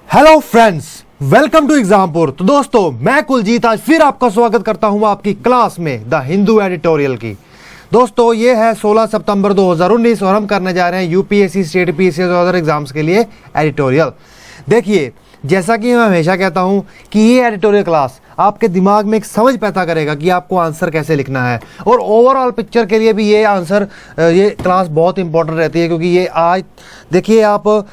Hello friends, welcome to Exampur. तो दोस्तों, मैं कुलजीत आज फिर आपका स्वागत करता हूं आपकी क्लास में द हिंदू एडिटोरियल की। दोस्तों, ये है 16 सितंबर 2019 और हम करने जा रहे हैं यूपीएससी स्टेट पीसीएस और अदर एग्जाम्स के लिए एडिटोरियल। देखिए, जैसा कि मैं हमेशा कहता हूं कि ये एडिटोरियल क्लास आपके दिमाग में एक समझ पैदा करेगा कि आपको आंसर कैसे लिखना है, और ओवरऑल पिक्चर के लिए भी ये क्लास बहुत इंपॉर्टेंट रहती है। क्योंकि ये आज देखिए, आप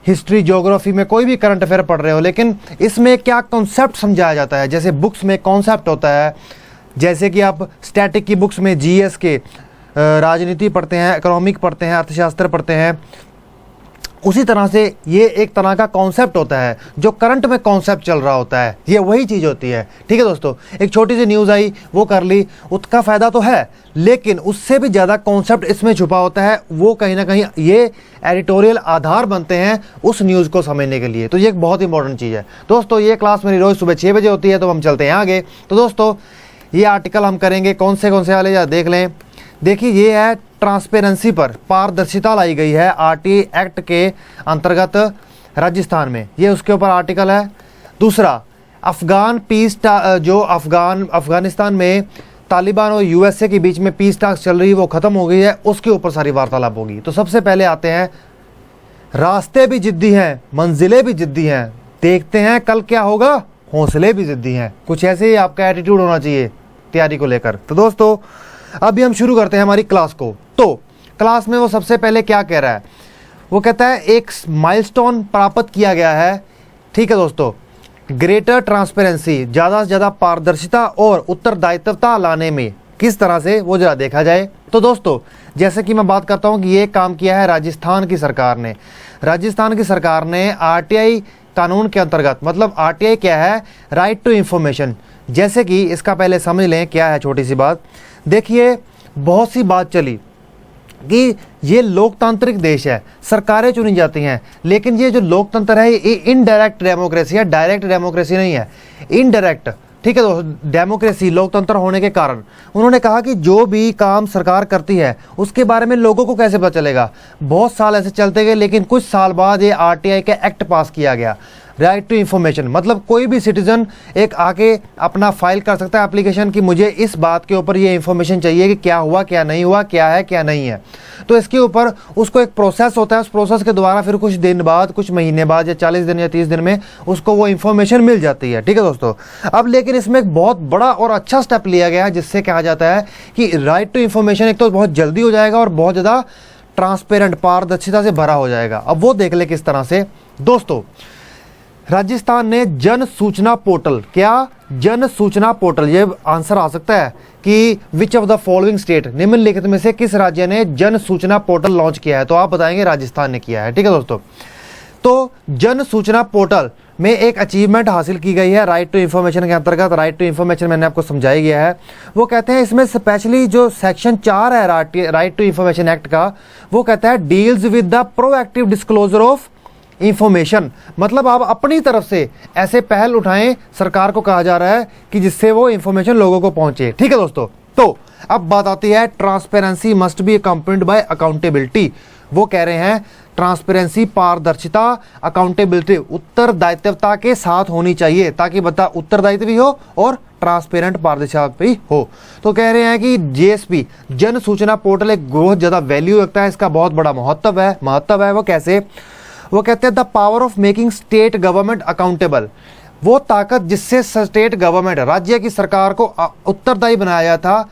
हिस्ट्री, ज्योग्राफी में कोई भी करंट अफेयर पढ़ रहे हो, लेकिन इसमें क्या कॉन्सेप्ट समझाया जाता है। जैसे बुक्स में कॉन्सेप्ट होता है, जैसे कि आप स्टैटिक की बुक्स में जीएस के राजनीति पढ़ते हैं, इकोनॉमिक पढ़ते हैं, अर्थशास्त्र पढ़ते हैं, उसी तरह से ये एक तरह का कॉन्सेप्ट होता है जो करंट में कॉन्सेप्ट चल रहा होता है। ये वही चीज़ होती है। ठीक है दोस्तों, एक छोटी सी न्यूज़ आई, वो कर ली, उसका फ़ायदा तो है, लेकिन उससे भी ज़्यादा कॉन्सेप्ट इसमें छुपा होता है। वो कहीं ना कहीं ये एडिटोरियल आधार बनते हैं उस न्यूज़ को समझने के लिए। तो ये एक बहुत इंपॉर्टेंट चीज़ है। दोस्तों, ये क्लास मेरी रोज़ सुबह 6 बजे होती है। तो हम चलते हैं आगे। तो दोस्तों, ये आर्टिकल हम करेंगे कौन से वाले या देख लें। देखिए, ये है ट्रांसपेरेंसी पर पारदर्शिता लाई गई है आरटीआई एक्ट के अंतर्गत राजस्थान में। ये उसके ऊपर आर्टिकल है। दूसरा, अफगानिस्तान में तालिबान और यूएसए के बीच में पीस टॉक्स चल रही है, वो ख़त्म हो गई है, उसके ऊपर सारी वार्तालाप होगी। तो सबसे पहले आते हैं, रास्ते भी जिद्दी हैं, मंजिलें भी जिद्दी हैं, देखते हैं कल क्या होगा, हौसले भी जिद्दी हैं। कुछ ऐसे ही आपका एटीट्यूड होना चाहिए तैयारी को लेकर। तो दोस्तों, अभी हम शुरू करते हैं हमारी क्लास को। तो क्लास में वो सबसे पहले क्या कह रहा है, वो कहता है एक माइलस्टोन प्राप्त किया गया है। ठीक है दोस्तों, ग्रेटर ट्रांसपेरेंसी, ज़्यादा से ज़्यादा पारदर्शिता और उत्तरदायित्वता लाने में किस तरह से, वो जरा देखा जाए। तो दोस्तों, जैसे कि मैं बात करता हूँ कि ये काम किया है राजस्थान की सरकार ने। राजस्थान की सरकार ने आरटीआई कानून के अंतर्गत, मतलब आरटीआई क्या है, राइट टू इंफॉर्मेशन। जैसे कि इसका पहले समझ लें क्या है, छोटी सी बात। देखिए, बहुत सी बात चली कि ये लोकतांत्रिक देश है, सरकारें चुनी जाती हैं, लेकिन ये जो लोकतंत्र है ये इनडायरेक्ट डेमोक्रेसी है, डायरेक्ट डेमोक्रेसी नहीं है, इनडायरेक्ट। ठीक है दोस्तों, डेमोक्रेसी, लोकतंत्र होने के कारण उन्होंने कहा कि जो भी काम सरकार करती है उसके बारे में लोगों को कैसे पता चलेगा। बहुत साल ऐसे चलते गए, लेकिन कुछ साल बाद ये आरटीआई का एक्ट पास किया गया, राइट टू इंफॉर्मेशन। मतलब कोई भी सिटीजन एक आके अपना फाइल कर सकता है एप्लीकेशन कि मुझे इस बात के ऊपर ये इंफॉर्मेशन चाहिए कि क्या हुआ, क्या नहीं हुआ, क्या है, क्या नहीं है। तो इसके ऊपर उसको एक प्रोसेस होता है, उस प्रोसेस के द्वारा फिर कुछ दिन बाद, कुछ महीने बाद, या 40 दिन या 30 दिन में उसको वो इंफॉर्मेशन मिल जाती है। ठीक है दोस्तों, अब लेकिन इसमें एक बहुत बड़ा और अच्छा स्टेप लिया गया है, जिससे कहा जाता है कि राइट टू इंफॉर्मेशन एक तो बहुत जल्दी हो जाएगा और बहुत ज़्यादा ट्रांसपेरेंट, पारदर्शिता से भरा हो जाएगा। अब वो देख ले किस तरह से। दोस्तों, राजस्थान ने जन सूचना पोर्टल, क्या जन सूचना पोर्टल, ये आंसर आ सकता है कि which of the following state, निम्नलिखित में से किस राज्य ने जन सूचना पोर्टल लॉन्च किया है। तो आप बताएंगे राजस्थान ने किया है। ठीक है दोस्तों, तो जन सूचना पोर्टल में एक अचीवमेंट हासिल की गई है राइट टू इंफॉर्मेशन के अंतर्गत। राइट टू इंफॉर्मेशन मैंने आपको समझाया गया है। वो कहते हैं इसमें स्पेशली जो सेक्शन 4 है राइट टू इंफॉर्मेशन एक्ट का, वो कहता है deals with the proactive disclosure of information. मतलब आप अपनी तरफ से ऐसे पहल उठाएं, सरकार को कहा जा रहा है कि जिससे वो इंफॉर्मेशन लोगों को पहुंचे। ठीक है दोस्तों, तो अब बात आती है transparency must be accompanied by accountability. वो कह रहे हैं ट्रांसपेरेंसी, पारदर्शिता, अकाउंटेबिलिटी, उत्तरदायित्वता के साथ होनी चाहिए, ताकि बता उत्तरदायित्व भी हो और ट्रांसपेरेंट, पारदर्शिता भी हो। तो कह रहे हैं कि जेएसपी, जन सूचना पोर्टल, एक बहुत ज़्यादा वैल्यू रखता है, इसका बहुत बड़ा महत्व है। वो कैसे, वो कहते हैं the power of making state government accountable, वो ताकत जिससे स्टेट गवर्नमेंट, राज्य की सरकार को उत्तरदायी बनाया जाता था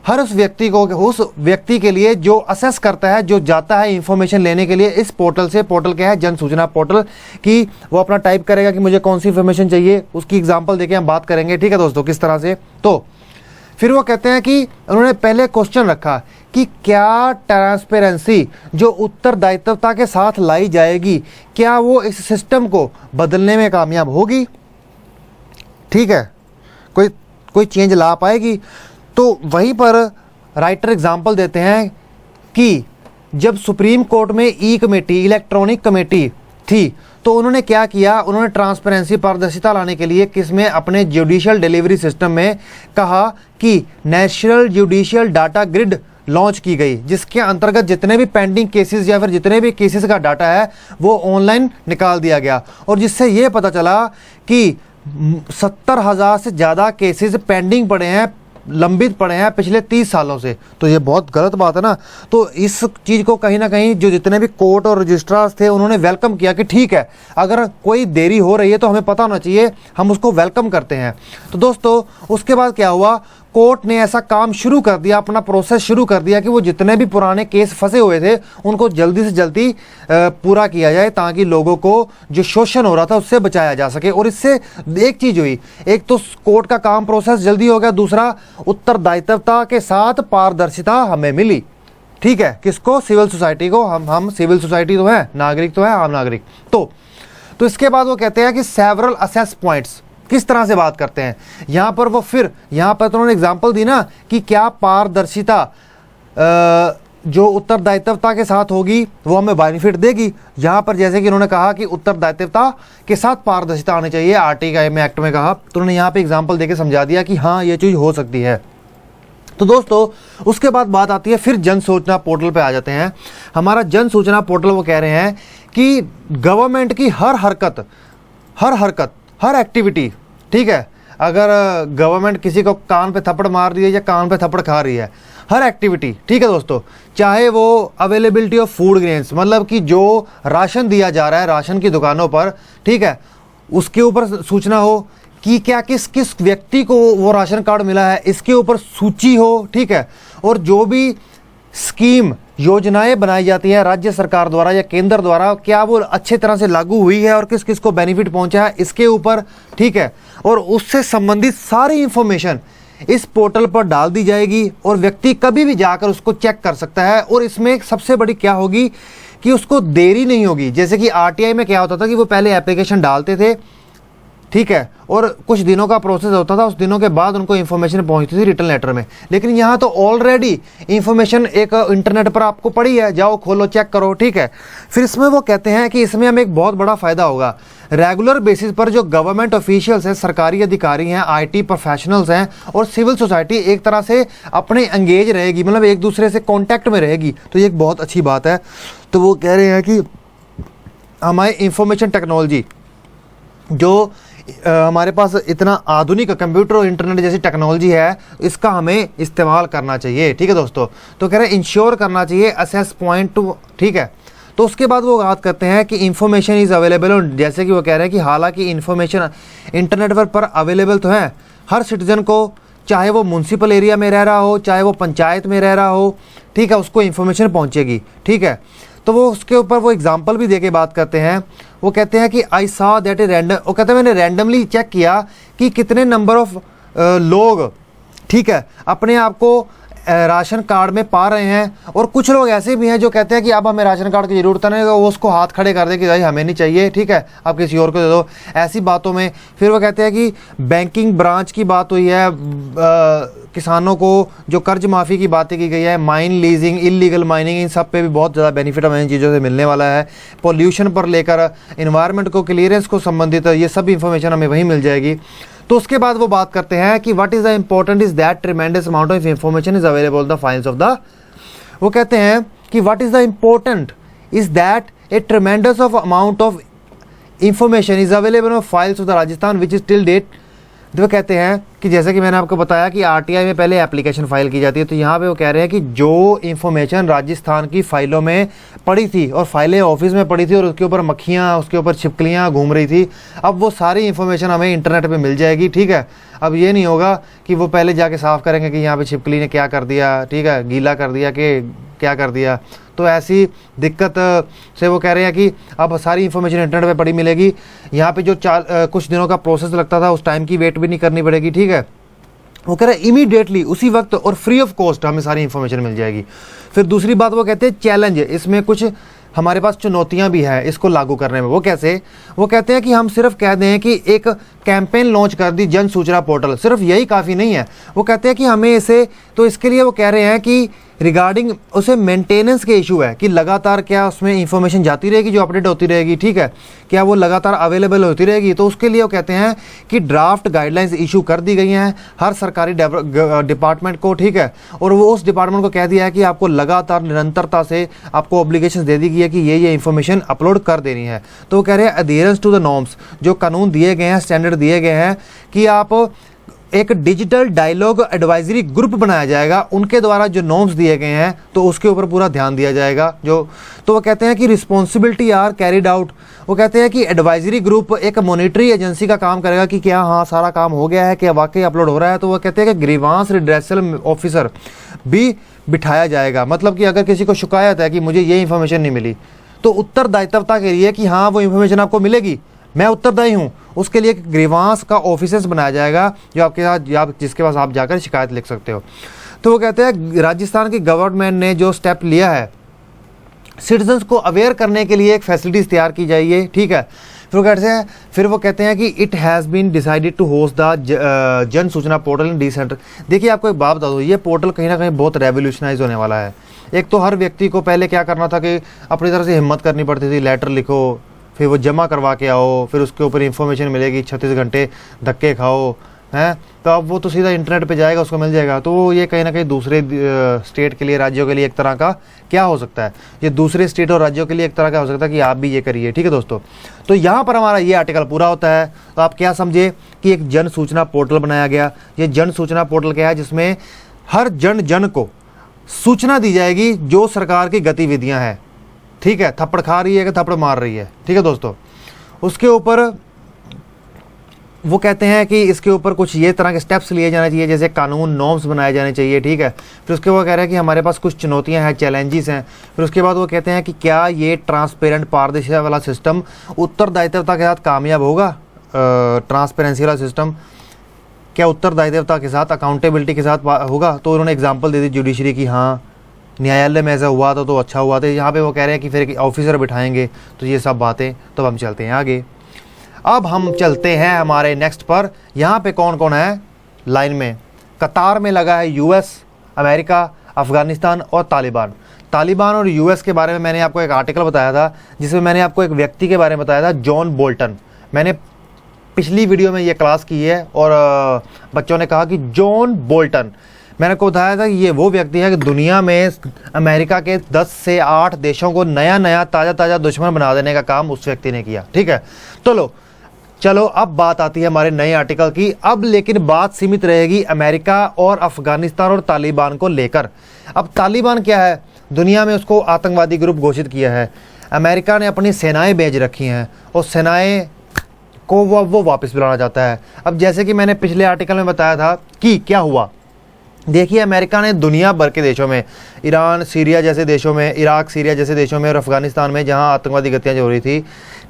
हर उस व्यक्ति के लिए जो असेस करता है, जो जाता है इंफॉर्मेशन लेने के लिए इस पोर्टल से। पोर्टल क्या है, जन सूचना पोर्टल, कि वो अपना टाइप करेगा कि मुझे कौन सी इंफॉर्मेशन चाहिए, उसकी एग्जांपल देके हम बात करेंगे। ठीक है दोस्तों, किस तरह से। तो फिर वो कहते हैं कि उन्होंने पहले क्वेश्चन रखा कि क्या ट्रांसपेरेंसी जो उत्तरदायित्वता के साथ लाई जाएगी, क्या वो इस सिस्टम को बदलने में कामयाब होगी। ठीक है, कोई चेंज ला पाएगी। तो वहीं पर राइटर एग्जाम्पल देते हैं कि जब सुप्रीम कोर्ट में ई कमेटी, इलेक्ट्रॉनिक कमेटी थी, तो उन्होंने क्या किया, उन्होंने ट्रांसपेरेंसी, पारदर्शिता लाने के लिए किसमें, अपने जुडिशियल डिलीवरी सिस्टम में कहा कि national judicial data grid launch की गई, जिसके अंतर्गत जितने भी पेंडिंग केसेस या फिर जितने भी केसेस का डाटा है वो ऑनलाइन निकाल दिया गया, और जिससे ये पता चला कि 70,000 से ज़्यादा केसेस पेंडिंग पड़े हैं, लंबित पड़े हैं पिछले 30 सालों से। तो ये बहुत गलत बात है ना। तो इस चीज़ को कहीं ना कहीं जो जितने भी कोर्ट और रजिस्ट्रार्स थे उन्होंने वेलकम किया कि ठीक है, अगर कोई देरी हो रही है तो हमें पता होना चाहिए, हम उसको वेलकम करते हैं। तो दोस्तों उसके बाद क्या हुआ, कोर्ट ने ऐसा काम शुरू कर दिया, अपना प्रोसेस शुरू कर दिया कि वो जितने भी पुराने केस फंसे हुए थे उनको जल्दी से जल्दी पूरा किया जाए, ताकि लोगों को जो शोषण हो रहा था उससे बचाया जा सके। और इससे एक चीज़ हुई, एक तो कोर्ट का काम प्रोसेस जल्दी हो गया, दूसरा उत्तरदायित्वता के साथ पारदर्शिता हमें मिली। ठीक है, किसको? सिविल सोसाइटी को। हम सिविल सोसाइटी तो है, नागरिक तो है, आम नागरिक। तो इसके बाद वो कहते हैं कि सेवरल असेस पॉइंट्स किस तरह से बात करते हैं यहाँ पर। वो फिर यहाँ पर तो उन्होंने एग्जाम्पल दी ना कि क्या पारदर्शिता जो उत्तरदायित्वता के साथ होगी वो हमें बेनिफिट देगी। यहाँ पर जैसे कि उन्होंने कहा कि उत्तरदायित्वता के साथ पारदर्शिता आनी चाहिए, आर्टिकल में एक्ट में कहा, तो उन्होंने यहाँ पे एग्जाम्पल देके समझा दिया कि हाँ ये चीज़ हो सकती है। तो दोस्तों उसके बाद बात आती है फिर जन सूचना पोर्टल पे आ जाते हैं। हमारा जन सूचना पोर्टल वो कह रहे हैं कि गवर्नमेंट की हर हरकत हर एक्टिविटी, ठीक है, अगर गवर्नमेंट किसी को कान पे थप्पड़ मार रही है या कान पे थप्पड़ खा रही है, हर एक्टिविटी, ठीक है दोस्तों, चाहे वो अवेलेबिलिटी ऑफ फूड ग्रेन्स, मतलब कि जो राशन दिया जा रहा है राशन की दुकानों पर, ठीक है, उसके ऊपर सूचना हो कि क्या किस किस व्यक्ति को वो राशन कार्ड मिला है, इसके ऊपर सूची हो, ठीक है, और जो भी स्कीम योजनाएं बनाई जाती हैं राज्य सरकार द्वारा या केंद्र द्वारा, क्या वो अच्छे तरह से लागू हुई है और किस किस को बेनिफिट पहुंचा है इसके ऊपर, ठीक है, और उससे संबंधित सारी इंफॉर्मेशन इस पोर्टल पर डाल दी जाएगी और व्यक्ति कभी भी जाकर उसको चेक कर सकता है। और इसमें सबसे बड़ी क्या होगी कि उसको देरी नहीं होगी। जैसे कि आरटीआई में क्या होता था कि वो पहले एप्लीकेशन डालते थे, ठीक है, और कुछ दिनों का प्रोसेस होता था, उस दिनों के बाद उनको इन्फॉर्मेशन पहुंचती थी रिटर्न लेटर में। लेकिन यहाँ तो ऑलरेडी इन्फॉर्मेशन एक इंटरनेट पर आपको पड़ी है, जाओ खोलो चेक करो, ठीक है। फिर इसमें वो कहते हैं कि इसमें हमें एक बहुत बड़ा फायदा होगा। रेगुलर बेसिस पर जो गवर्नमेंट ऑफिशियल्स हैं, सरकारी अधिकारी हैं, आईटी प्रोफेशनल्स हैं और सिविल सोसाइटी एक तरह से अपने एंगेज रहेगी, मतलब एक दूसरे से कॉन्टैक्ट में रहेगी। तो ये एक बहुत अच्छी बात है। तो वो कह रहे हैं कि हमारे इंफॉर्मेशन टेक्नोलॉजी जो हमारे पास इतना आधुनिक कंप्यूटर और इंटरनेट जैसी टेक्नोलॉजी है, इसका हमें इस्तेमाल करना चाहिए, ठीक है दोस्तों। तो कह रहे हैं इंश्योर करना चाहिए असेस पॉइंट टू, ठीक है। तो उसके बाद वो बात करते हैं कि इंफॉर्मेशन इज़ अवेलेबल, जैसे कि वो कह रहे हैं कि हालांकि इंफॉर्मेशन इंटरनेट पर अवेलेबल तो है, हर सिटीजन को, चाहे वो म्यूनसिपल एरिया में रह रहा हो, चाहे वो पंचायत में रह रहा हो, ठीक है, उसको इन्फॉर्मेशन पहुँचेगी, ठीक है। तो वो उसके ऊपर वो एग्जांपल भी देके बात करते हैं। वो कहते हैं कि I saw that a random, वो कहते हैं मैंने रैंडमली चेक किया कि कितने नंबर ऑफ लोग, ठीक है, अपने आप को राशन कार्ड में पा रहे हैं। और कुछ लोग ऐसे भी हैं जो कहते हैं कि अब हमें राशन कार्ड की ज़रूरत नहीं, वो उसको हाथ खड़े कर दे कि भाई हमें नहीं चाहिए, ठीक है, आप किसी और को दे दो, ऐसी बातों में। फिर वो कहते हैं कि बैंकिंग ब्रांच की बात हुई है, किसानों को जो कर्ज माफ़ी की बातें की गई है, माइन लीजिंग, इलीगल माइनिंग, इन सब पे भी बहुत ज़्यादा बेनिफिट हमें इन चीज़ों से मिलने वाला है। पॉल्यूशन पर लेकर इन्वायरमेंट को, क्लियरेंस को संबंधित ये सब इंफॉर्मेशन हमें वहीं मिल जाएगी। तो उसके बाद वो बात करते हैं कि what is the important is that tremendous amount of information is available the files of the, वो कहते हैं कि what is the important is that a tremendous of amount of information is available of files of the Rajasthan which is till date. वो कहते हैं कि जैसे कि मैंने आपको बताया कि आरटीआई में पहले एप्लीकेशन फाइल की जाती है, तो यहाँ पे वो कह रहे हैं कि जो इन्फॉर्मेशन राजस्थान की फाइलों में पड़ी थी और फाइलें ऑफिस में पड़ी थी और उसके ऊपर मक्खियाँ, उसके ऊपर छिपकलियाँ घूम रही थी, अब वो सारी इन्फॉर्मेशन हमें इंटरनेट पे मिल जाएगी, ठीक है। अब ये नहीं होगा कि वो पहले जाके साफ़ करेंगे कि यहाँ पे छिपकली ने क्या कर दिया, ठीक है, गीला कर दिया कि क्या कर दिया। तो ऐसी दिक्कत से वो कह रहे हैं कि अब सारी इन्फॉर्मेशन इंटरनेट पे पड़ी मिलेगी। यहाँ पे जो कुछ दिनों का प्रोसेस लगता था उस टाइम की वेट भी नहीं करनी पड़ेगी, ठीक है। वो कह रहे हैं इमीडिएटली उसी वक्त और फ्री ऑफ कॉस्ट हमें सारी इन्फॉर्मेशन मिल जाएगी। फिर दूसरी बात वो कहते हैं चैलेंज, इसमें कुछ हमारे पास चुनौतियां भी हैं इसको लागू करने में। वो कैसे? वो कहते हैं कि हम सिर्फ कह दें कि एक कैंपेन लॉन्च कर दी जन सूचना पोर्टल, सिर्फ यही काफ़ी नहीं है। वो कहते हैं कि हमें इसे, तो इसके लिए वो कह रहे हैं कि रिगार्डिंग उसे मेंटेनेंस के इशू है कि लगातार क्या उसमें इंफॉर्मेशन जाती रहेगी, जो अपडेट होती रहेगी, ठीक है, क्या वो लगातार अवेलेबल होती रहेगी। तो उसके लिए वो कहते हैं कि ड्राफ्ट गाइडलाइंस इशू कर दी गई हैं हर सरकारी डिपार्टमेंट को, ठीक है, और वो उस डिपार्टमेंट को कह दिया है कि आपको लगातार निरंतरता से आपको ऑब्लिगेशन दे दी गई है कि ये इंफॉर्मेशन अपलोड कर देनी है। तो वो कह रहे हैं अधेरेंस टू द नॉर्म्स, जो कानून दिए गए हैं, स्टैंडर्ड दिए गए हैं, कि आप एक डिजिटल डायलॉग एडवाइजरी ग्रुप बनाया जाएगा, उनके द्वारा जो नॉर्म्स दिए गए हैं तो उसके ऊपर पूरा ध्यान दिया जाएगा। तो वो कहते हैं कि रिस्पॉन्सिबिलिटी आर कैरिड आउट। वो कहते हैं कि एडवाइजरी ग्रुप एक मॉनिटरी एजेंसी का काम करेगा कि क्या हाँ सारा काम हो गया है, क्या वाकई अपलोड हो रहा है। तो वो कहते हैं कि ग्रीवांस रिड्रेसल ऑफिसर भी बिठाया जाएगा, मतलब कि अगर किसी को शिकायत है कि मुझे ये इंफॉर्मेशन नहीं मिली तो उत्तरदायित्वता के लिए कि हाँ वो इंफॉर्मेशन आपको मिलेगी, मैं उत्तरदायी हूँ, उसके लिए एक ग्रीवांस का ऑफिसर्स बनाया जाएगा जो आपके साथ जिसके पास आप जाकर शिकायत लिख सकते हो। तो वो कहते हैं राजस्थान की गवर्नमेंट ने जो स्टेप लिया है सिटीजन्स को अवेयर करने के लिए एक फैसिलिटीज़ तैयार की जाइए, ठीक है। फिर वो कहते हैं कि it has been decided to host the Jan Soochna portal in D centre. देखिए आपको एक बात बता दूँ, ये पोर्टल कहीं ना कहीं बहुत रेवोल्यूशनाइज होने वाला है। एक तो हर व्यक्ति को पहले क्या करना था कि अपनी तरफ से हिम्मत करनी पड़ती थी, लेटर लिखो, फिर वो जमा करवा के आओ, फिर उसके ऊपर इंफॉर्मेशन मिलेगी, 36 घंटे धक्के खाओ, हैं, तो अब वो तो सीधा इंटरनेट पे जाएगा, उसको मिल जाएगा। तो ये कहीं ना कहीं दूसरे स्टेट के लिए, राज्यों के लिए एक तरह का क्या हो सकता है, ये दूसरे स्टेट और राज्यों के लिए एक तरह का हो सकता है कि आप भी ये करिए, ठीक है दोस्तों। तो यहाँ पर हमारा ये आर्टिकल पूरा होता है। तो आप क्या समझे कि एक जन सूचना पोर्टल बनाया गया। ये जन सूचना पोर्टल क्या है, जिसमें हर जन को सूचना दी जाएगी जो सरकार की गतिविधियाँ हैं, ठीक है, थप्पड़ खा रही है कि थप्पड़ मार रही है, ठीक है दोस्तों। उसके ऊपर वो कहते हैं कि इसके ऊपर कुछ ये तरह के स्टेप्स लिए जाने चाहिए, जैसे कानून नॉर्म्स बनाए जाने चाहिए, ठीक है। फिर उसके वो कह रहे हैं कि हमारे पास कुछ चुनौतियां हैं, चैलेंजेस हैं। फिर उसके बाद वो कहते हैं कि क्या ये ट्रांसपेरेंट पारदर्शिता वाला सिस्टम उत्तरदायित्वता के साथ कामयाब होगा। ट्रांसपेरेंसी वाला सिस्टम क्या उत्तरदायित्वता के साथ, अकाउंटेबिलिटी के साथ होगा। तो उन्होंने एग्जाम्पल दे दी जुडिशरी की, हाँ न्यायालय में ऐसा हुआ था तो अच्छा हुआ था। यहाँ पे वो कह रहे हैं कि फिर ऑफिसर बिठाएंगे, तो ये सब बातें। तो हम चलते हैं आगे। अब हम चलते हैं हमारे नेक्स्ट पर। यहाँ पे कौन कौन है लाइन में, कतार में लगा है यूएस, अमेरिका, अफगानिस्तान और तालिबान। तालिबान और यूएस के बारे में मैंने आपको एक आर्टिकल बताया था, जिसमें मैंने आपको एक व्यक्ति के बारे में बताया था, जॉन बोल्टन। मैंने पिछली वीडियो में ये क्लास की है और बच्चों ने कहा कि जॉन बोल्टन, मैंने को बताया था कि ये वो व्यक्ति है कि दुनिया में अमेरिका के 10 से 8 देशों को नया नया ताज़ा दुश्मन बना देने का काम उस व्यक्ति ने किया, ठीक है। तो चलो अब बात आती है हमारे नए आर्टिकल की। अब लेकिन बात सीमित रहेगी अमेरिका और अफगानिस्तान और तालिबान को लेकर। अब तालिबान क्या है, दुनिया में उसको आतंकवादी ग्रुप घोषित किया है। अमेरिका ने अपनी सेनाएं भेज रखी हैं और सेनाएं को वो वापस बुलाना चाहता है। अब जैसे कि मैंने पिछले आर्टिकल में बताया था कि क्या हुआ, देखिए अमेरिका ने दुनिया भर के देशों में, ईरान, सीरिया जैसे देशों में, इराक, सीरिया जैसे देशों में और अफगानिस्तान में जहां आतंकवादी गतियां हो रही थी,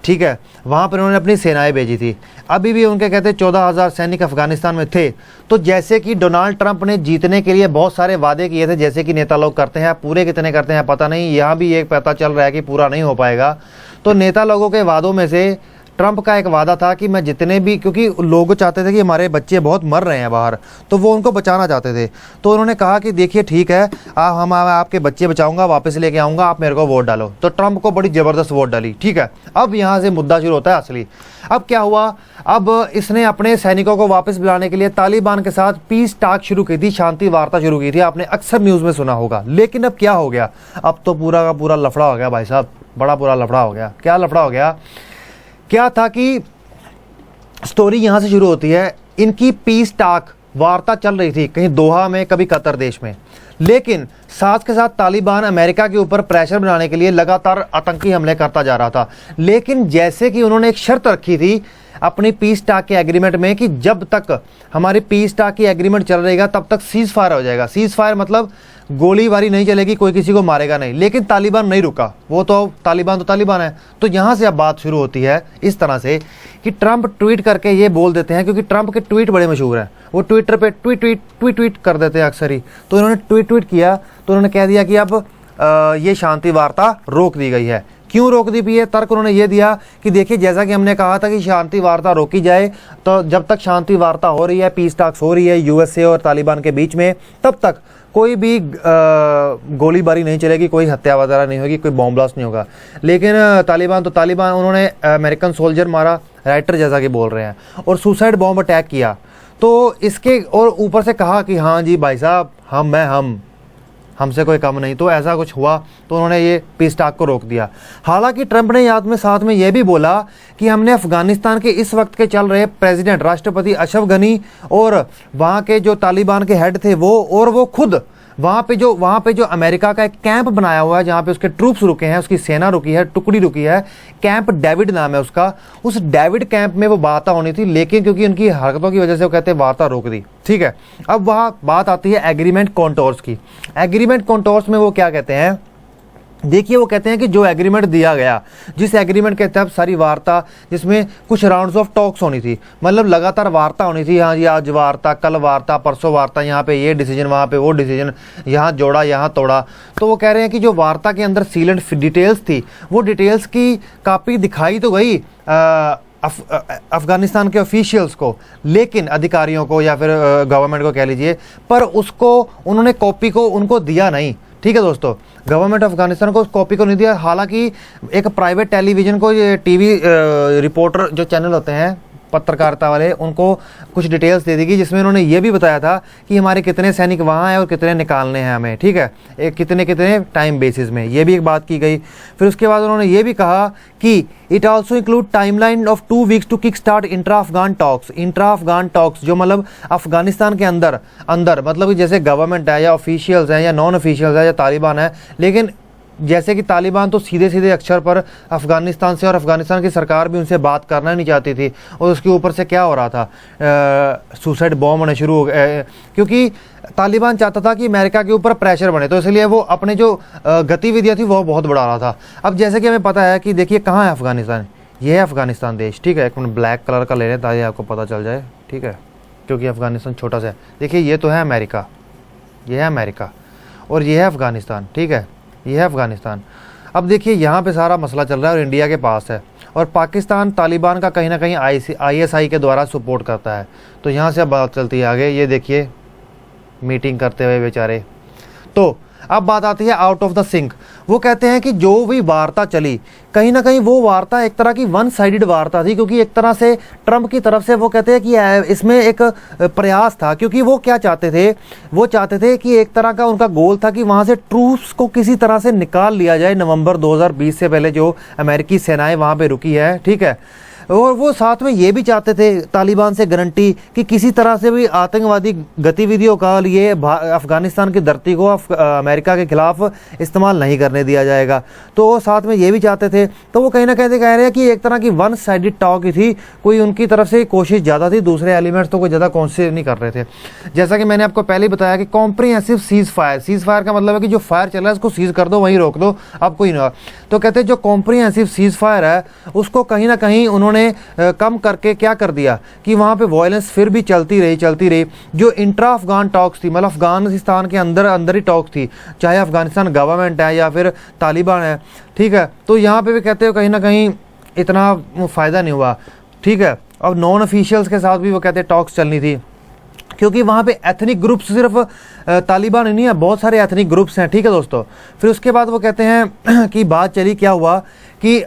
ठीक है, वहां पर उन्होंने अपनी सेनाएं भेजी थी। अभी भी उनके कहते 14,000 सैनिक अफगानिस्तान में थे। तो जैसे कि डोनाल्ड ट्रंप ने जीतने के लिए बहुत सारे वादे किए थे, जैसे कि नेता लोग करते हैं, पूरे कितने करते हैं पता नहीं, यहाँ भी एक पता चल रहा है कि पूरा नहीं हो पाएगा। तो नेता लोगों के वादों में से ट्रंप का एक वादा था कि मैं जितने भी, क्योंकि लोग चाहते थे कि हमारे बच्चे बहुत मर रहे हैं बाहर, तो वो उनको बचाना चाहते थे। तो उन्होंने कहा कि देखिए ठीक है, हम आपके बच्चे बचाऊंगा, वापस लेके आऊंगा, आप मेरे को वोट डालो। तो ट्रंप को बड़ी ज़बरदस्त वोट डाली, ठीक है। अब यहाँ से मुद्दा शुरू होता है असली। अब क्या हुआ, अब इसने अपने सैनिकों को वापस बुलाने के लिए तालिबान के साथ पीस टॉक शुरू की थी, शांति वार्ता शुरू की थी। आपने अक्सर न्यूज़ में सुना होगा। लेकिन अब क्या हो गया, अब तो पूरा का पूरा लफड़ा हो गया भाई साहब, बड़ा पूरा लफड़ा हो गया। क्या लफड़ा हो गया, क्या था कि स्टोरी यहां से शुरू होती है। इनकी पीस टॉक वार्ता चल रही थी, कहीं दोहा में, कभी कतर देश में। लेकिन साथ के साथ तालिबान अमेरिका के ऊपर प्रेशर बनाने के लिए लगातार आतंकी हमले करता जा रहा था। लेकिन जैसे कि उन्होंने एक शर्त रखी थी अपनी पीस टॉक के एग्रीमेंट में कि जब तक हमारी पीस टॉक की एग्रीमेंट चल रहेगा तब तक सीज फायर हो जाएगा। सीज फायर मतलब गोलीबारी नहीं चलेगी, कोई किसी को मारेगा नहीं। लेकिन तालिबान नहीं रुका, वो तो तालिबान है। तो यहाँ से अब बात शुरू होती है इस तरह से कि ट्रंप ट्वीट करके ये बोल देते हैं, क्योंकि ट्रंप के ट्वीट बड़े मशहूर हैं, वो ट्विटर पे ट्वीट कर देते हैं अक्सर ही। तो इन्होंने ट्वीट किया, तो उन्होंने कह दिया कि अब ये शांति वार्ता रोक दी गई है। क्यों रोक दी भी है? तर्क उन्होंने ये दिया कि देखिए, जैसा कि हमने कहा था कि शांति वार्ता रोकी जाए, तो जब तक शांति वार्ता हो रही है, पीस टॉक्स हो रही है यूएसए और तालिबान के बीच में, तब तक कोई भी गोलीबारी नहीं चलेगी, कोई हत्या वगैरह नहीं होगी, कोई बॉम्ब ब्लास्ट नहीं होगा। लेकिन तालिबान तो तालिबान, उन्होंने अमेरिकन सोल्जर मारा, राइटर जैसा कि बोल रहे हैं, और सुसाइड बॉम्ब अटैक किया। तो इसके और ऊपर से कहा कि हाँ जी भाई साहब, हमसे कोई कम नहीं। तो ऐसा कुछ हुआ तो उन्होंने ये पीस टॉक को रोक दिया। हालांकि ट्रंप ने साथ में ये भी बोला कि हमने अफगानिस्तान के इस वक्त के चल रहे प्रेसिडेंट राष्ट्रपति अशरफ गनी और वहाँ के जो तालिबान के हेड थे वो खुद वहाँ पे जो अमेरिका का एक कैंप बनाया हुआ है, जहाँ पे उसके ट्रूप्स रुके हैं, उसकी सेना रुकी है, टुकड़ी रुकी है, कैंप डेविड नाम है उसका, उस डेविड कैंप में वो वार्ता होनी थी, लेकिन क्योंकि उनकी हरकतों की वजह से वो कहते हैं वार्ता रोक दी। ठीक है, अब वहाँ बात आती है एग्रीमेंट कॉन्टोर्स की। एग्रीमेंट कॉन्टोर्स में वो क्या कहते हैं, देखिए, वो कहते हैं कि जो एग्रीमेंट दिया गया, जिस एग्रीमेंट के तहत सारी वार्ता, जिसमें कुछ राउंड्स ऑफ टॉक्स होनी थी, मतलब लगातार वार्ता होनी थी, हाँ जी आज वार्ता, कल वार्ता, परसों वार्ता, यहाँ पे ये डिसीजन, वहाँ पे वो डिसीजन, यहाँ जोड़ा, यहाँ तोड़ा। तो वो कह रहे हैं कि जो वार्ता के अंदर सीलेंट डिटेल्स थी, वो डिटेल्स की कॉपी दिखाई तो गई अफगानिस्तान के ऑफिशियल्स को, लेकिन अधिकारियों को या फिर गवर्नमेंट को कह लीजिए, पर उसको उन्होंने कॉपी को उनको दिया नहीं। ठीक है दोस्तों, गवर्नमेंट ऑफ अफगानिस्तान को उस कॉपी को नहीं दिया। हालांकि एक प्राइवेट टेलीविजन को, ये टीवी रिपोर्टर जो चैनल होते हैं पत्रकारिता वाले, उनको कुछ डिटेल्स दे दी, जिसमें उन्होंने ये भी बताया था कि हमारे कितने सैनिक वहाँ हैं और कितने निकालने हैं हमें। ठीक है, एक कितने टाइम बेसिस में, ये भी एक बात की गई। फिर उसके बाद उन्होंने ये भी कहा कि it also include timeline of 2 weeks to kick start intra Afghan talks. Intra Afghan talks जो मतलब अफगानिस्तान के अंदर मतलब कि जैसे गवर्नमेंट है या ऑफिशियल्स हैं या नॉन ऑफिशियल्स है या तालिबान है, लेकिन जैसे कि तालिबान तो सीधे अक्षर पर अफगानिस्तान से, और अफगानिस्तान की सरकार भी उनसे बात करना नहीं चाहती थी, और उसके ऊपर से क्या हो रहा था, सुसाइड बॉम्ब होने शुरू हो गए, क्योंकि तालिबान चाहता था कि अमेरिका के ऊपर प्रेशर बने, तो इसलिए वो अपने जो गतिविधियां थी वो बहुत बढ़ा रहा था। अब जैसे कि हमें पता है कि देखिए कहाँ है अफगानिस्तान, ये है अफगानिस्तान देश। ठीक है, एक मिनट ब्लैक कलर का ले लें ताकि आपको पता चल जाए। ठीक है, क्योंकि अफगानिस्तान छोटा सा है। देखिए, ये तो है अमेरिका, ये है अमेरिका, और ये है अफगानिस्तान। ठीक है, ये है अफगानिस्तान। अब देखिए, यहाँ पे सारा मसला चल रहा है और इंडिया के पास है, और पाकिस्तान तालिबान का कहीं ना कहीं ISI के द्वारा सपोर्ट करता है। तो यहाँ से अब बात चलती है आगे। ये देखिए मीटिंग करते हुए बेचारे। तो अब बात आती है आउट ऑफ द सिंक। वो कहते हैं कि जो भी वार्ता चली, कहीं ना कहीं वो वार्ता एक तरह की वन साइडेड वार्ता थी, क्योंकि एक तरह से ट्रंप की तरफ से वो कहते हैं कि इसमें एक प्रयास था, क्योंकि वो क्या चाहते थे, वो चाहते थे कि एक तरह का उनका गोल था कि वहाँ से ट्रूप्स को किसी तरह से निकाल लिया जाए नवंबर 2020 से पहले जो अमेरिकी सेनाएं वहाँ पे रुकी है। ठीक है, और वो साथ में ये भी चाहते थे तालिबान से गारंटी कि किसी तरह से भी आतंकवादी गतिविधियों का लिए अफगानिस्तान की धरती को अमेरिका के खिलाफ इस्तेमाल नहीं करने दिया जाएगा। तो वो साथ में ये भी चाहते थे। तो वो कहीं ना कहीं कह रहे हैं कि एक तरह की वन साइडेड टॉक ही थी, कोई उनकी तरफ से कोशिश ज़्यादा थी, दूसरे एलिमेंट्स तो कोई ज़्यादा कॉन्सिडर नहीं कर रहे थे। जैसा कि मैंने आपको पहले ही बताया कि कॉम्प्रिहेंसिव सीज फायर का मतलब है कि जो फायर चल रहा है उसको सीज कर दो, वहीं रोक दो, अब कोई ना। तो कहते हैं जो कॉम्प्रिहेंसिव सीज फायर है उसको कहीं ना कहीं उन्होंने कम करके क्या कर दिया कि वहां पे वायलेंस फिर भी चलती रही। जो इंट्रा अफगान टॉक्स थी, मतलब अफगानिस्तान के अंदर ही टॉक्स थी, चाहे अफगानिस्तान गवर्नमेंट है या फिर तालिबान है। ठीक है, तो यहाँ पे भी कहते हो कहीं ना कहीं इतना फायदा नहीं हुआ। ठीक है, अब नॉन ऑफिशियल्स के साथ भी वो कहते हैं टॉक्स चलनी थी, क्योंकि वहाँ पे एथनिक ग्रुप्स सिर्फ तालिबान ही नहीं है, बहुत सारे एथनिक ग्रुप्स हैं। ठीक है दोस्तों, फिर उसके बाद वो कहते हैं कि बात चली, क्या हुआ कि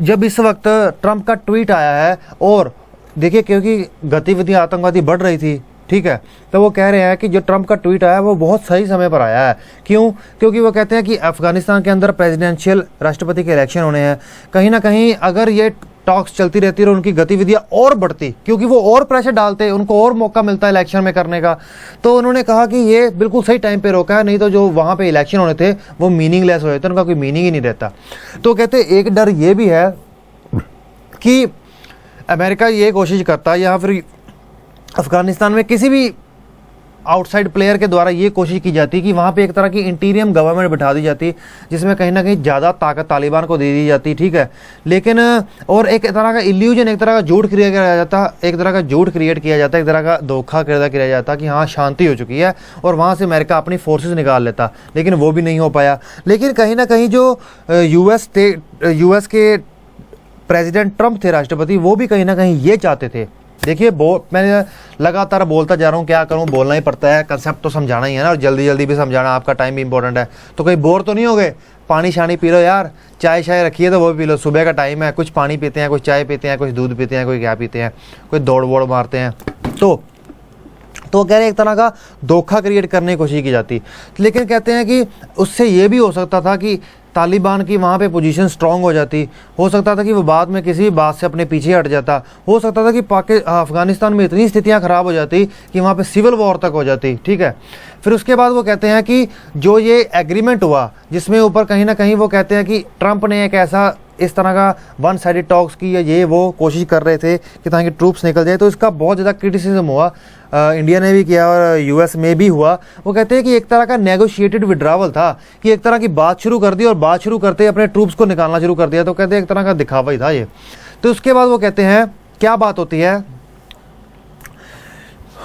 जब इस वक्त ट्रंप का ट्वीट आया है, और देखिए क्योंकि गतिविधियाँ आतंकवादी बढ़ रही थी। ठीक है, तो वो कह रहे हैं कि जो ट्रंप का ट्वीट आया है वो बहुत सही समय पर आया है। क्यों? क्योंकि वो कहते हैं कि अफगानिस्तान के अंदर प्रेसिडेंशियल राष्ट्रपति के इलेक्शन होने हैं, कहीं ना कहीं अगर ये टॉक्स चलती रहती और उनकी गतिविधियां और बढ़ती, क्योंकि वो और प्रेशर डालते, उनको और मौका मिलता है इलेक्शन में करने का। तो उन्होंने कहा कि ये बिल्कुल सही टाइम पे रोका है, नहीं तो जो वहाँ पे इलेक्शन होने थे वो मीनिंगलेस हो जाते, उनका कोई मीनिंग ही नहीं रहता। तो कहते एक डर ये भी है कि अमेरिका ये कोशिश करता है या फिर अफगानिस्तान में किसी भी आउटसाइड प्लेयर के द्वारा ये कोशिश की जाती है कि वहाँ पे एक तरह की इंटीरियम गवर्नमेंट बिठा दी जाती, जिसमें कहीं ना कहीं ज़्यादा ताकत तालिबान को दे दी जाती, ठीक है। लेकिन और एक तरह का इल्यूजन, एक तरह का झूठ क्रिएट किया जाता, एक तरह का झूठ क्रिएट किया जाता, एक तरह का धोखा किया जाता कि हाँ शांति हो चुकी है और वहाँ से अमेरिका अपनी फोर्सेज निकाल लेता, लेकिन वो भी नहीं हो पाया। लेकिन कहीं ना कहीं जो यूएस के प्रेसिडेंट ट्रंप थे, राष्ट्रपति, वो भी कहीं ना कहीं ये चाहते थे। देखिए मैं लगातार बोलता जा रहा हूँ, क्या करूँ, बोलना ही पड़ता है, कंसेप्ट तो समझाना ही है ना, और जल्दी जल्दी भी समझाना, आपका टाइम भी इंपॉर्टेंट है। तो कहीं बोर तो नहीं हो गए? पानी शानी पी लो यार, चाय शाय रखिए तो वो भी पी लो, सुबह का टाइम है, कुछ पानी पीते हैं, कुछ चाय पीते हैं, कुछ दूध पीते हैं, कोई क्या पीते हैं, कोई दौड़ वोड़ मारते हैं। तो कह रहे एक तरह का धोखा क्रिएट करने की कोशिश की जाती, लेकिन कहते हैं कि उससे ये भी हो सकता था कि तालिबान की वहाँ पे पोजीशन स्ट्रांग हो जाती, हो सकता था कि वो बाद में किसी बात से अपने पीछे हट जाता, हो सकता था कि अफगानिस्तान में इतनी स्थितियाँ ख़राब हो जाती कि वहाँ पे सिविल वॉर तक हो जाती, ठीक है। फिर उसके बाद वो कहते हैं कि जो ये एग्रीमेंट हुआ, जिसमें ऊपर कहीं ना कहीं वो कहते हैं कि ट्रंप ने एक ऐसा इस तरह का वन साइडेड टॉक्स की, ये वो कोशिश कर रहे थे कि ताकि ट्रूप्स निकल जाए, तो इसका बहुत ज़्यादा क्रिटिसिज्म हुआ, इंडिया ने भी किया और यूएस में भी हुआ। वो कहते हैं कि एक तरह का नेगोशिएटेड विड्रावल था, कि एक तरह की बात शुरू कर दी और बात शुरू करते अपने ट्रूप्स को निकालना शुरू कर दिया, तो कहते हैं एक तरह का दिखावा ही था ये। तो उसके बाद वो कहते हैं क्या बात होती है,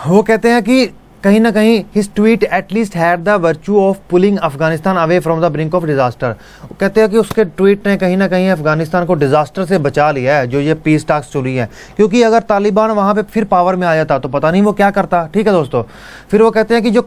वो कहते हैं कि कहीं ना कहीं his tweet at least had the virtue of pulling Afghanistan away from the brink of disaster. कहते हैं कि उसके ट्वीट ने कहीं ना कहीं अफगानिस्तान को डिजास्टर से बचा लिया है, जो ये पीस टास्क चल रही है, क्योंकि अगर तालिबान वहाँ पे फिर पावर में आ जाता तो पता नहीं वो क्या करता, ठीक है दोस्तों। फिर वो कहते हैं कि जो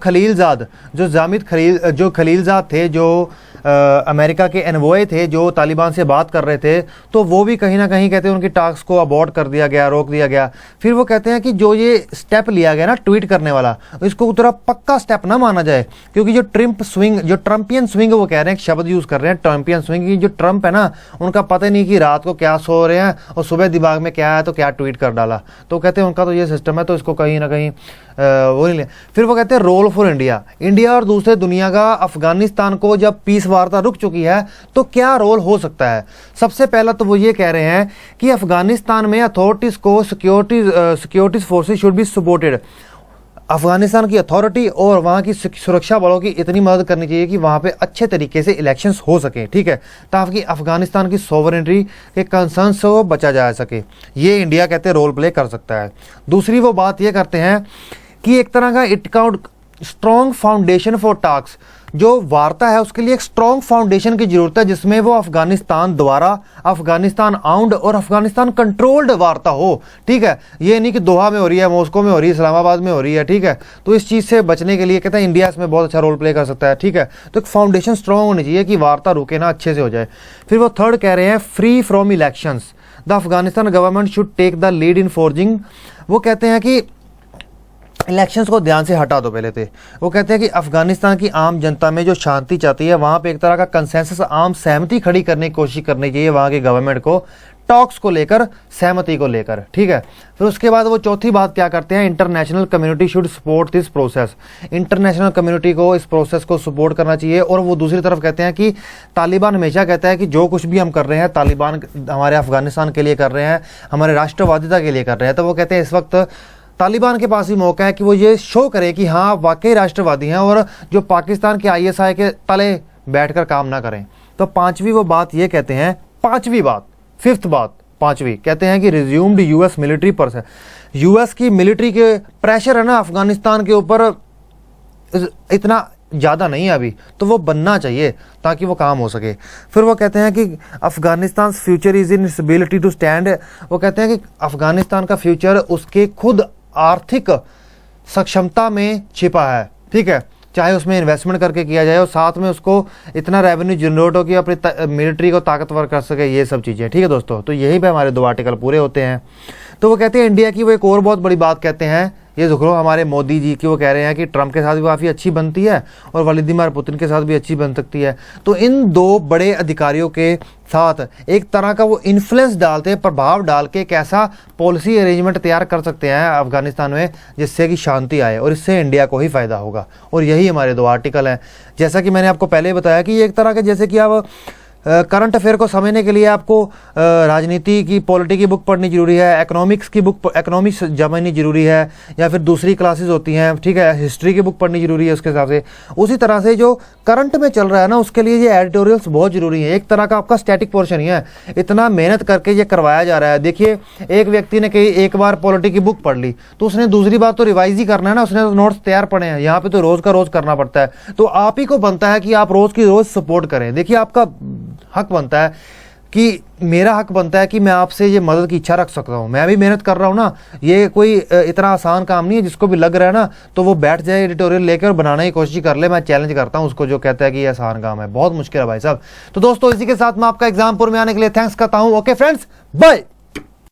खलीलजाद थे, जो अमेरिका के एनवॉय थे, जो तालिबान से बात कर रहे थे, तो वो भी कहीं ना कहीं कहते हैं उनकी टास्क को अबॉर्ट कर दिया गया, रोक दिया गया। फिर वो कहते हैं कि जो ये स्टेप लिया गया ना ट्वीट करने वाला, इसको उतना पक्का स्टेप ना माना जाए, क्योंकि जो ट्रम्पियन स्विंग वो कह रहे हैं, एक शब्द यूज कर रहे हैं ट्रम्पियन स्विंग, जो ट्रम्प है ना, उनका पता नहीं कि रात को क्या सो रहे हैं और सुबह दिमाग में क्या है तो क्या ट्वीट कर डाला। तो कहते हैं उनका तो ये सिस्टम है, तो इसको कहीं ना कहीं वो नहीं ले। फिर वो कहते हैं रोल फॉर इंडिया और दूसरे दुनिया का अफगानिस्तान को जब पीस वार्ता रुक चुकी है तो क्या रोल हो सकता है। सबसे पहला तो वो ये कह रहे हैं कि अफगानिस्तान में अथॉरिटीज को securities forces should be supported. Afghanistan की अथॉरिटी और वहाँ की सुरक्षा बलों की इतनी मदद करनी चाहिए कि वहाँ पे अच्छे तरीके से इलेक्शंस हो सके, ठीक है, ताकि अफगानिस्तान की सोवरेनिटी के कंसर्न से वो बचा जा सके। ये इंडिया कहते हैं रोल प्ले कर सकता है। दूसरी वो बात ये करते हैं कि एक तरह का it count strong foundation for task, जो वार्ता है उसके लिए एक स्ट्रॉन्ग फाउंडेशन की जरूरत है, जिसमें वो अफगानिस्तान द्वारा, अफगानिस्तान आउंड और अफगानिस्तान कंट्रोल्ड वार्ता हो, ठीक है। ये नहीं कि दोहा में हो रही है, मॉस्को में हो रही है, इस्लामाबाद में हो रही है, ठीक है। तो इस चीज़ से बचने के लिए कहते हैं इंडिया इसमें बहुत अच्छा रोल प्ले कर सकता है, ठीक है। तो एक फाउंडेशन स्ट्रॉन्ग होनी चाहिए कि वार्ता रुके ना, अच्छे से हो जाए। फिर वो थर्ड कह रहे हैं free from elections, the Afghanistan government should take the lead in forging. वो कहते हैं कि इलेक्शंस को ध्यान से हटा दो पहले थे। वो कहते हैं कि अफगानिस्तान की आम जनता में जो शांति चाहती है, वहाँ पे एक तरह का कंसेंसस, आम सहमति खड़ी करने की कोशिश करनी चाहिए वहाँ की गवर्नमेंट को, टॉक्स को लेकर, सहमति को लेकर, ठीक है। फिर उसके बाद वो चौथी बात क्या करते हैं, international community should support this process. International community को इस प्रोसेस को सपोर्ट करना चाहिए। और वो दूसरी तरफ कहते हैं कि तालिबान हमेशा कहता है कि जो कुछ भी हम कर रहे हैं, तालिबान हमारे अफगानिस्तान के लिए कर रहे हैं, हमारे राष्ट्रवादिता के लिए कर रहे हैं। तो वो कहते हैं इस वक्त तालिबान के पास भी मौका है कि वो ये शो करे कि हाँ वाकई राष्ट्रवादी हैं और जो पाकिस्तान के ISI के तले बैठकर काम ना करें। तो पांचवी वो बात ये कहते हैं, फिफ्थ बात पांचवी कहते हैं कि resumed US military person, US की मिलिट्री के प्रेशर है ना अफगानिस्तान के ऊपर इतना ज़्यादा नहीं है अभी, तो वो बनना चाहिए ताकि वो काम हो सके। फिर वो कहते हैं कि Afghanistan future is in its ability to stand. वो कहते हैं कि अफगानिस्तान का फ्यूचर उसके खुद आर्थिक सक्षमता में छिपा है, ठीक है, चाहे उसमें इन्वेस्टमेंट करके किया जाए और साथ में उसको इतना रेवेन्यू जनरेट हो कि अपनी मिलिट्री को ताकतवर कर सके, ये सब चीज़ें, ठीक है दोस्तों। तो यहीं पे हमारे 2 आर्टिकल पूरे होते हैं। तो वो कहते हैं इंडिया की वो एक और बहुत बड़ी बात कहते हैं, ये देख लो हमारे मोदी जी की, वो कह रहे हैं कि ट्रंप के साथ भी काफ़ी अच्छी बनती है और व्लादिमीर पुतिन के साथ भी अच्छी बन सकती है। तो इन 2 बड़े अधिकारियों के साथ एक तरह का वो इन्फ्लुएंस डालते हैं, प्रभाव डाल के एक ऐसा पॉलिसी अरेंजमेंट तैयार कर सकते हैं अफगानिस्तान में जिससे कि शांति आए और इससे इंडिया को ही फ़ायदा होगा। और यही हमारे 2 आर्टिकल हैं। जैसा कि मैंने आपको पहले बताया कि ये एक तरह के, जैसे कि आप करंट अफेयर को समझने के लिए आपको राजनीति की, पॉलिटी की बुक पढ़नी जरूरी है, इकोनॉमिक्स की बुक, इकोनॉमिक्स समझनी जरूरी है, या फिर दूसरी क्लासेस होती हैं, ठीक है, हिस्ट्री की बुक पढ़नी जरूरी है उसके हिसाब से। उसी तरह से जो करंट में चल रहा है ना, उसके लिए ये एडिटोरियल्स बहुत जरूरी है। एक तरह का आपका स्टैटिक पोर्शन ही है, इतना मेहनत करके ये करवाया जा रहा है। देखिए, एक व्यक्ति ने कही एक बार पॉलिटी की बुक पढ़ ली, तो उसने दूसरी बात तो रिवाइज ही करना है ना, उसने तो नोट्स तैयार पढ़े हैं। यहाँ पे तो रोज का रोज करना पड़ता है। तो आप ही को बनता है कि आप रोज की रोज सपोर्ट करें। देखिए, आपका हक बनता है, कि मेरा हक बनता है कि मैं आपसे ये मदद की इच्छा रख सकता हूँ। मैं भी मेहनत कर रहा हूँ ना, ये कोई इतना आसान काम नहीं है। जिसको भी लग रहा है ना, तो वो बैठ जाए एडिटोरियल लेकर और बनाने की कोशिश कर ले। मैं चैलेंज करता हूँ उसको जो कहता है कि ये आसान काम है, बहुत मुश्किल है भाई साहब। तो दोस्तों, इसी के साथ मैं आपका एग्जामपुर में आने के लिए थैंक्स करता हूँ। Okay friends, bye.